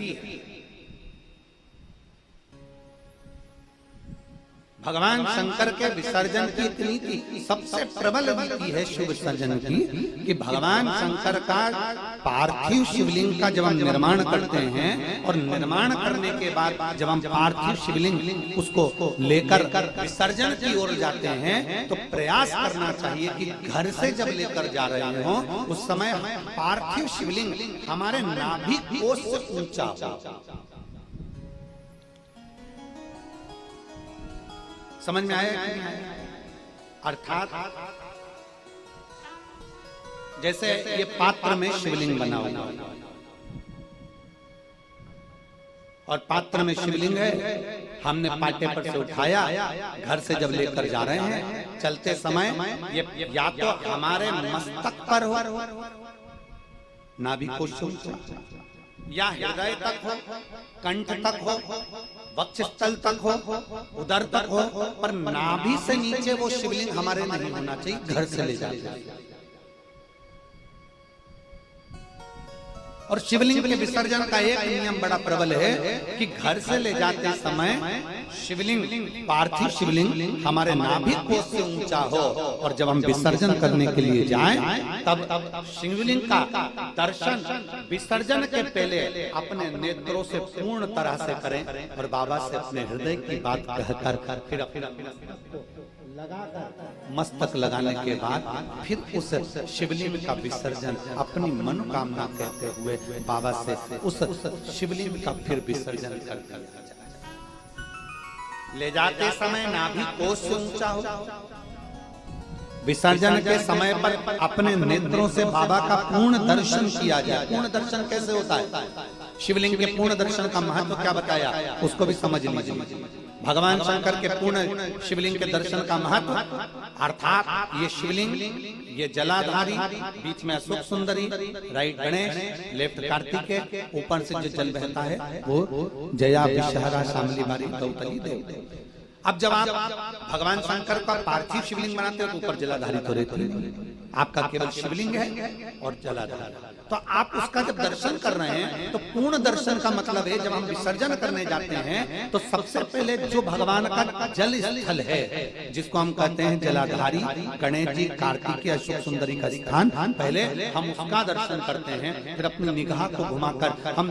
रीति है। भगवान शंकर के विसर्जन की रीति सबसे प्रबल रीति है शिव विसर्जन की, कि भगवान शंकर का पार्थिव शिवलिंग का जब हम निर्माण करते हैं और निर्माण करने के बाद जब हम पार्थिव शिवलिंग उसको लेकर विसर्जन की ओर जाते हैं तो प्रयास करना चाहिए कि घर से जब लेकर जा रहे हो उस समय पार्थिव शिवलिंग हमारे नाभि कोश से ऊंचा हो। समझ में आया? अर्थात जैसे ये पात्र में शिवलिंग बना हुआ और पात्र में शिवलिंग है, हमने पाटे पर से उठाया, घर से जब लेकर जा रहे हैं चलते समय ये या तो हमारे मस्तक पर हो, नाभि कोश से ऊंचा, या हृदय तक हो, कंठ तक हो, वक्षस्थल तक हो, उदर तक हो, पर नाभि से नीचे वो शिवलिंग हमारे नहीं होना चाहिए, घर से ले जाते। और शिवलिंग के विसर्जन का एक नियम बड़ा प्रबल है कि घर से ले जाते समय शिवलिंग, पार्थिव शिवलिंग हमारे नाभि कोश से ऊंचा हो, और जब हम विसर्जन करने के लिए जाएं तब शिवलिंग का दर्शन विसर्जन के पहले अपने नेत्रों से पूर्ण तरह से करें और बाबा से अपने हृदय की बात कहकर फिर मस्तक लगाने के बाद फिर उस शिवलिंग का विसर्जन अपनी मनोकामना कहते हुए बाबा से उस शिवलिंग का फिर विसर्जन कर ले जाते समय नाभि कोश से ऊंचा हो। विसर्जन के समय पर अपने नेत्रों से बाबा का पूर्ण दर्शन किया जाए। पूर्ण दर्शन कैसे होता है? शिवलिंग के पूर्ण दर्शन का महत्व क्या बताया उसको भी समझ लीजिए। भगवान शंकर के पूर्ण शिवलिंग के दर्शन का महत्व, अर्थात ये शिवलिंग, ये जलाधारी, बीच में अशोक सुंदरी, राइट गणेश, लेफ्ट कार्तिकेय, ऊपर से जो जल बहता है वो जया विषहरा शामली बारी गौतली देव। अब जब आप भगवान शंकर का पार्थिव शिवलिंग बनाते हो तो ऊपर जलाधारी तो रहती है, आपका केवल शिवलिंग है और जलाधारी, तो आप उसका जब दर्शन कर रहे हैं तो पूर्ण दर्शन का मतलब है जब हम विसर्जन करने जाते हैं तो सबसे पहले जो भगवान का जल स्थल है जिसको हम कहते हैं जलाधारी, गणेश जी, कार्तिकेय, अशोक सुंदरी का स्थान, पहले हम उसका दर्शन करते हैं। फिर अपनी निगाह को घुमाकर हम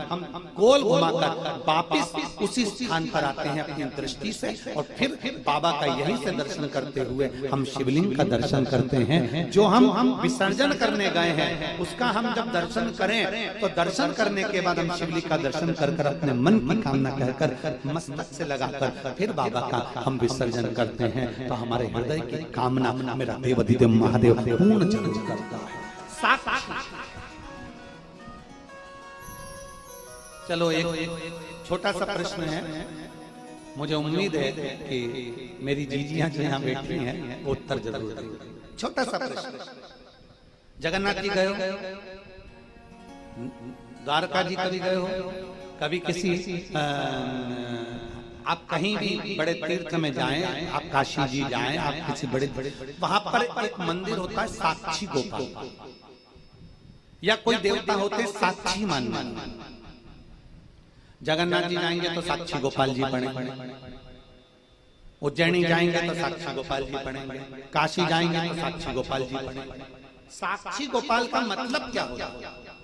गोल घुमाकर वापिस उसी स्थान पर आते हैं अपनी दृष्टि से, और फिर बाबा का यही से दर्शन करते हुए हम शिवलिंग का दर्शन करते हैं। जो हम विसर्जन करने गए हैं उसका हम जब दर्शन करें तो दर्शन करने के बाद हम शिवलिंग का दर्शन कर अपने मन की कामना कहकर मस्तक से लगाकर फिर बाबा का हम विसर्जन करते हैं, तो हमारे हृदय की कामना मेरा देवाधिदेव महादेव पूर्ण जन्म करता है। चलो एक छोटा सा प्रश्न है, मुझे उम्मीद है कि मेरी जीजियां जो यहाँ बैठी हैं वो उत्तर जरूर देंगी। छोटा सा प्रश्न, जगन्नाथ जी गए हो, द्वारका जी कभी गए हो, कभी किसी आप कहीं भी बड़े तीर्थ में जाएं, आप काशी जी जाएं, आप किसी बड़े वहां पर एक मंदिर होता है साक्षी गोपाल, या कोई देवता होते साक्षी मान। जगन्नाथ जी जाएंगे तो साक्षी गोपाल जी बने, उज्जैनी जाएंगे तो साक्षी गोपाल जी बनेंगे, काशी जाएंगे तो साक्षी गोपाल जी बनेंगे। साक्षी गोपाल का मतलब क्या होता है?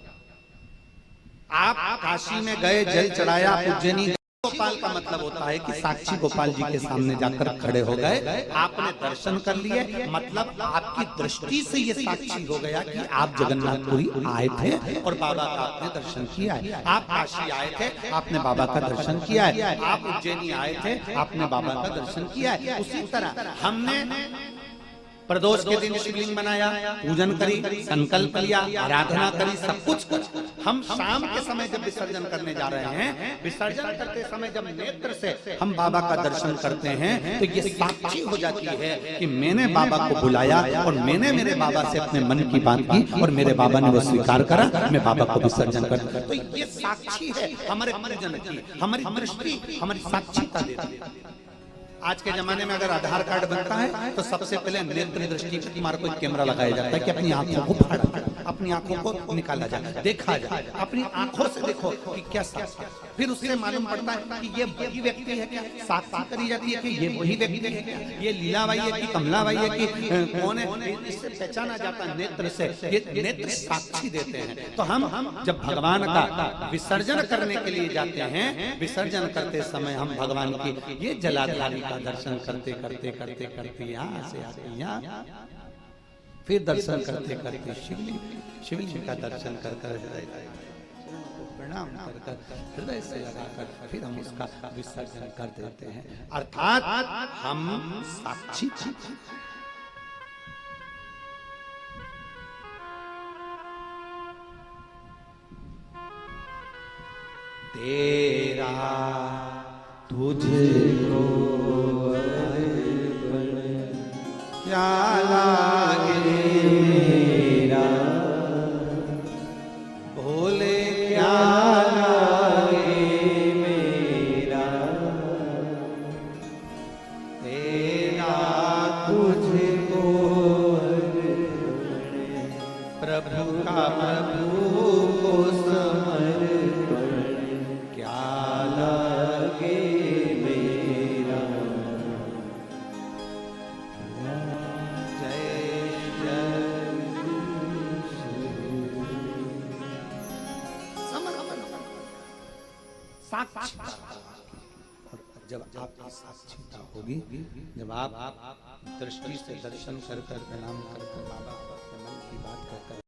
आप काशी में गए, जल चढ़ाया, उज्जैनी, गोपाल का मतलब होता है कि साक्षी गोपाल जी के सामने जाकर खड़े हो गए, आपने दर्शन कर लिए, मतलब आपकी दृष्टि से ये साक्षी हो गया कि आप जगन्नाथपुरी आए थे और बाबा का आपने दर्शन किया है। आप काशी आए थे, आपने बाबा का दर्शन किया है। आप उज्जैनी आए थे, आपने बाबा का दर्शन किया है। उसी तरह हमने प्रदोष के दिन शिवलिंग बनाया, पूजन करी, संकल्प लिया, आराधना करी, सब कुछ हम शाम के समय जब विसर्जन करने जा रहे हैं, विसर्जन करते समय जब नेत्र से हम बाबा का दर्शन करते हैं तो ये साक्षी हो जाती है कि मैंने बाबा को बुलाया और मैंने मेरे बाबा से अपने मन की बात की और मेरे बाबा ने वो स्वीकार करा, मैं बाबा को विसर्जन करता। तो ये साक्षी है हमारे पूजन की, हमारी दृष्टि, हमारी साक्षीता देती है। आज के जमाने में अगर आधार कार्ड बनता है तो सबसे पहले नेत्र दृष्टि पर तुम्हारा कोई कैमरा लगाया जाता है कि अपनी आंखों को फाड़ा, अपनी आंखों को निकाला जाए, देखा जाए, अपनी आंखों से देखो कि क्या साफ है। फिर उससे मालूम पड़ता है कि ये वही व्यक्ति है क्या, साफ करी जाती है कि ये वही व्यक्ति है क्या, ये लीलाबाई है कि कमलाबाई है कि कौन है, इससे पहचाना जाता है नेत्र से। ये नेत्र साक्षी देते हैं। तो हम जब भगवान का विसर्जन करने के लिए जाते हैं, विसर्जन करते समय हम भगवान की ये जलाधारी का दर्शन करते करते करते करते यहाँ से आते यहाँ, फिर दर्शन करते करते शिवलिंग का दर्शन कर कर प्रणाम कर कर हृदय से लगाकर फिर हम उसका विसर्जन कर देते हैं। अर्थात हम साक्षी थे। तेरा तुझको क्या लागे मेरा, भोले क्या लागे मेरा, तेरा तुझको प्रभु का प्रभु को समर्पण क्या लागे मेरा। जब आपकी साक्षीता होगी, जब आप दृष्टि से दर्शन कर कर प्रणाम कर कर बाबा के मन की बात कर कर